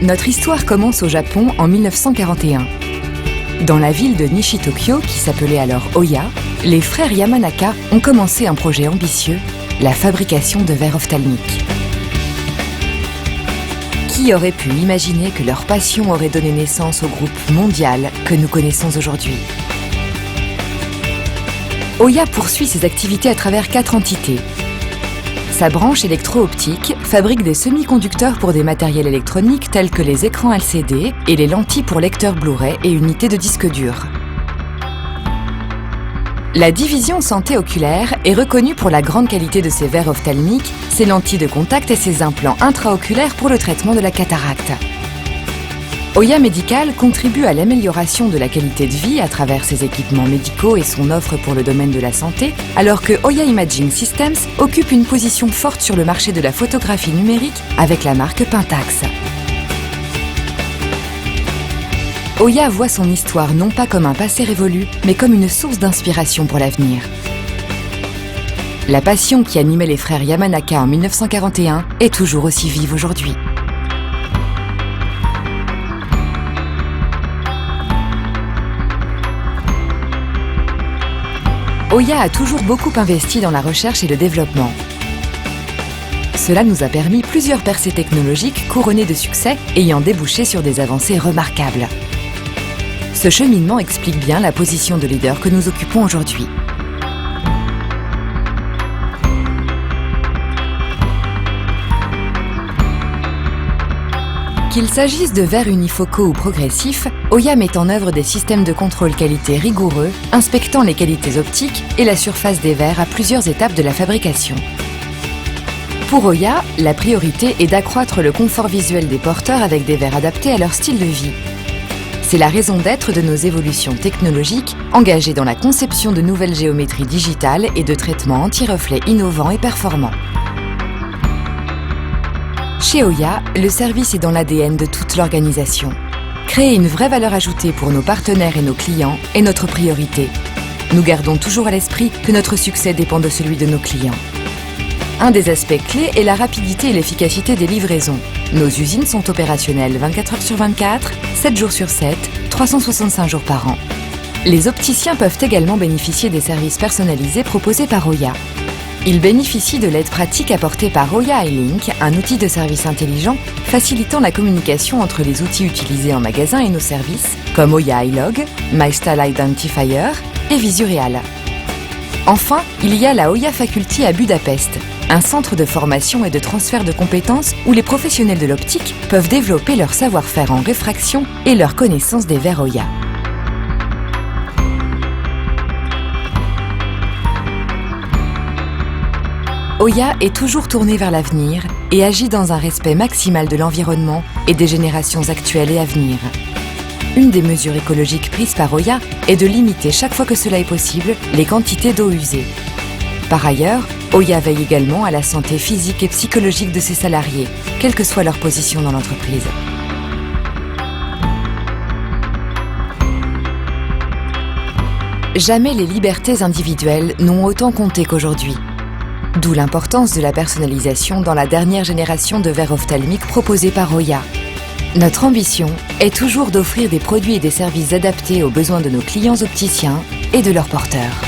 Notre histoire commence au Japon en 1941. Dans la ville de Nishi-Tokyo, qui s'appelait alors Oya, les frères Yamanaka ont commencé un projet ambitieux, la fabrication de verres ophtalmiques. Qui aurait pu imaginer que leur passion aurait donné naissance au groupe mondial que nous connaissons aujourd'hui? Oya poursuit ses activités à travers 4 entités. Sa branche électro-optique fabrique des semi-conducteurs pour des matériels électroniques tels que les écrans LCD et les lentilles pour lecteurs Blu-ray et unités de disque dur. La division santé oculaire est reconnue pour la grande qualité de ses verres ophtalmiques, ses lentilles de contact et ses implants intraoculaires pour le traitement de la cataracte. Oya Medical contribue à l'amélioration de la qualité de vie à travers ses équipements médicaux et son offre pour le domaine de la santé, alors que Oya Imaging Systems occupe une position forte sur le marché de la photographie numérique avec la marque Pentax. Oya voit son histoire non pas comme un passé révolu, mais comme une source d'inspiration pour l'avenir. La passion qui animait les frères Yamanaka en 1941 est toujours aussi vive aujourd'hui. Oya a toujours beaucoup investi dans la recherche et le développement. Cela nous a permis plusieurs percées technologiques couronnées de succès ayant débouché sur des avancées remarquables. Ce cheminement explique bien la position de leader que nous occupons aujourd'hui. Qu'il s'agisse de verres unifocaux ou progressifs, Oya met en œuvre des systèmes de contrôle qualité rigoureux, inspectant les qualités optiques et la surface des verres à plusieurs étapes de la fabrication. Pour Oya, la priorité est d'accroître le confort visuel des porteurs avec des verres adaptés à leur style de vie. C'est la raison d'être de nos évolutions technologiques, engagées dans la conception de nouvelles géométries digitales et de traitements anti-reflets innovants et performants. Chez Oya, le service est dans l'ADN de toute l'organisation. Créer une vraie valeur ajoutée pour nos partenaires et nos clients est notre priorité. Nous gardons toujours à l'esprit que notre succès dépend de celui de nos clients. Un des aspects clés est la rapidité et l'efficacité des livraisons. Nos usines sont opérationnelles 24 heures sur 24, 7 jours sur 7, 365 jours par an. Les opticiens peuvent également bénéficier des services personnalisés proposés par Oya. Ils bénéficient de l'aide pratique apportée par Oya iLink, un outil de service intelligent facilitant la communication entre les outils utilisés en magasin et nos services, comme Oya iLog, MyStyle Identifier et Visureal. Enfin, il y a la Oya Faculty à Budapest, un centre de formation et de transfert de compétences où les professionnels de l'optique peuvent développer leur savoir-faire en réfraction et leur connaissance des verres Oya. Oya est toujours tourné vers l'avenir et agit dans un respect maximal de l'environnement et des générations actuelles et à venir. Une des mesures écologiques prises par Oya est de limiter chaque fois que cela est possible les quantités d'eau usée. Par ailleurs, Oya veille également à la santé physique et psychologique de ses salariés, quelle que soit leur position dans l'entreprise. Jamais les libertés individuelles n'ont autant compté qu'aujourd'hui. D'où l'importance de la personnalisation dans la dernière génération de verres ophtalmiques proposés par Oya. Notre ambition est toujours d'offrir des produits et des services adaptés aux besoins de nos clients opticiens et de leurs porteurs.